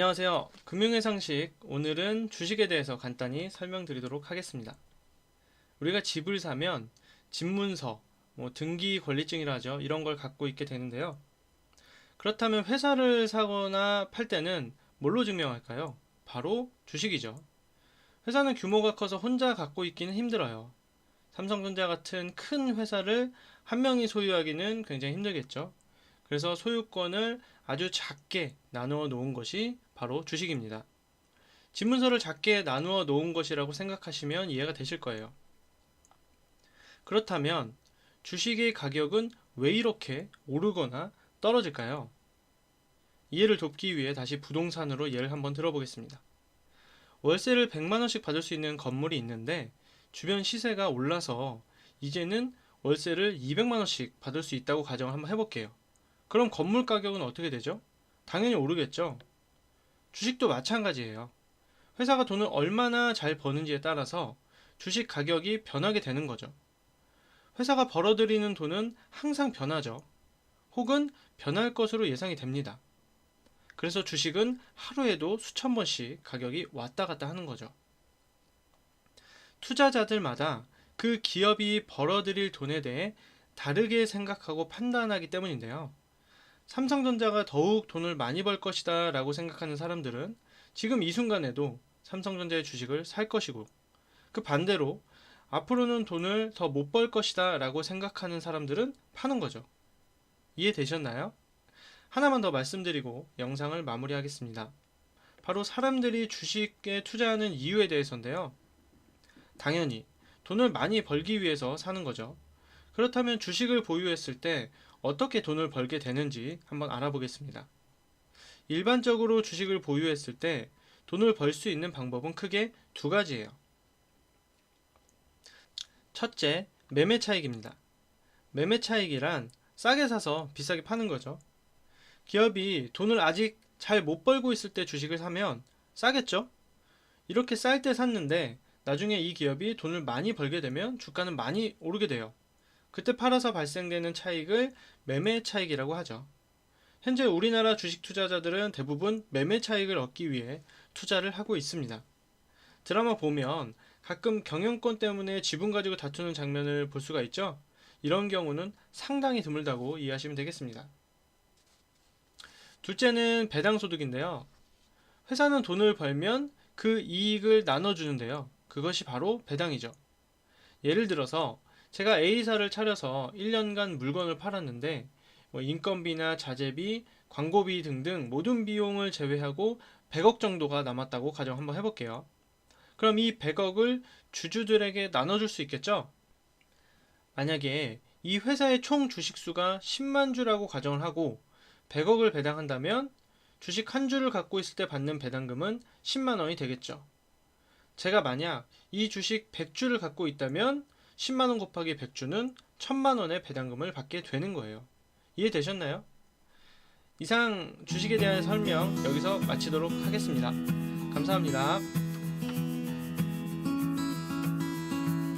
안녕하세요. 금융의 상식, 오늘은 주식에 대해서 간단히 설명드리도록 하겠습니다. 우리가 집을 사면 집문서, 등기 권리증이라 하죠. 이런 걸 갖고 있게 되는데요. 그렇다면 회사를 사거나 팔 때는 뭘로 증명할까요? 바로 주식이죠. 회사는 규모가 커서 혼자 갖고 있기는 힘들어요. 삼성전자 같은 큰 회사를 한 명이 소유하기는 굉장히 힘들겠죠. 그래서 소유권을 아주 작게 나누어 놓은 것이 바로 주식입니다. 집문서를 작게 나누어 놓은 것이라고 생각하시면 이해가 되실 거예요. 그렇다면 주식의 가격은 왜 이렇게 오르거나 떨어질까요? 이해를 돕기 위해 다시 부동산으로 예를 한번 들어보겠습니다. 월세를 100만원씩 받을 수 있는 건물이 있는데 주변 시세가 올라서 이제는 월세를 200만원씩 받을 수 있다고 가정을 한번 해볼게요. 그럼 건물 가격은 어떻게 되죠? 당연히 오르겠죠. 주식도 마찬가지예요. 회사가 돈을 얼마나 잘 버는지에 따라서 주식 가격이 변하게 되는 거죠. 회사가 벌어들이는 돈은 항상 변하죠. 혹은 변할 것으로 예상이 됩니다. 그래서 주식은 하루에도 수천 번씩 가격이 왔다 갔다 하는 거죠. 투자자들마다 그 기업이 벌어들일 돈에 대해 다르게 생각하고 판단하기 때문인데요. 삼성전자가 더욱 돈을 많이 벌 것이다 라고 생각하는 사람들은 지금 이 순간에도 삼성전자의 주식을 살 것이고, 그 반대로 앞으로는 돈을 더 못 벌 것이다 라고 생각하는 사람들은 파는 거죠. 이해되셨나요? 하나만 더 말씀드리고 영상을 마무리하겠습니다. 바로 사람들이 주식에 투자하는 이유에 대해서인데요. 당연히 돈을 많이 벌기 위해서 사는 거죠. 그렇다면 주식을 보유했을 때 어떻게 돈을 벌게 되는지 한번 알아보겠습니다. 일반적으로 주식을 보유했을 때 돈을 벌 수 있는 방법은 크게 두 가지예요. 첫째, 매매 차익입니다. 매매 차익이란 싸게 사서 비싸게 파는 거죠. 기업이 돈을 아직 잘 못 벌고 있을 때 주식을 사면 싸겠죠? 이렇게 쌀 때 샀는데 나중에 이 기업이 돈을 많이 벌게 되면 주가는 많이 오르게 돼요. 그때 팔아서 발생되는 차익을 매매 차익이라고 하죠. 현재 우리나라 주식 투자자들은 대부분 매매 차익을 얻기 위해 투자를 하고 있습니다. 드라마 보면 가끔 경영권 때문에 지분 가지고 다투는 장면을 볼 수가 있죠. 이런 경우는 상당히 드물다고 이해하시면 되겠습니다. 둘째는 배당소득인데요. 회사는 돈을 벌면 그 이익을 나눠주는데요. 그것이 바로 배당이죠. 예를 들어서 제가 A사를 차려서 1년간 물건을 팔았는데 인건비나 자재비, 광고비 등등 모든 비용을 제외하고 100억 정도가 남았다고 가정 한번 해볼게요. 그럼 이 100억을 주주들에게 나눠줄 수 있겠죠? 만약에 이 회사의 총 주식수가 10만 주라고 가정을 하고 100억을 배당한다면 주식 한 주를 갖고 있을 때 받는 배당금은 10만 원이 되겠죠. 제가 만약 이 주식 100주를 갖고 있다면 10만 원 곱하기 100주는 1000만 원의 배당금을 받게 되는 거예요. 이해되셨나요? 이상 주식에 대한 설명 여기서 마치도록 하겠습니다. 감사합니다.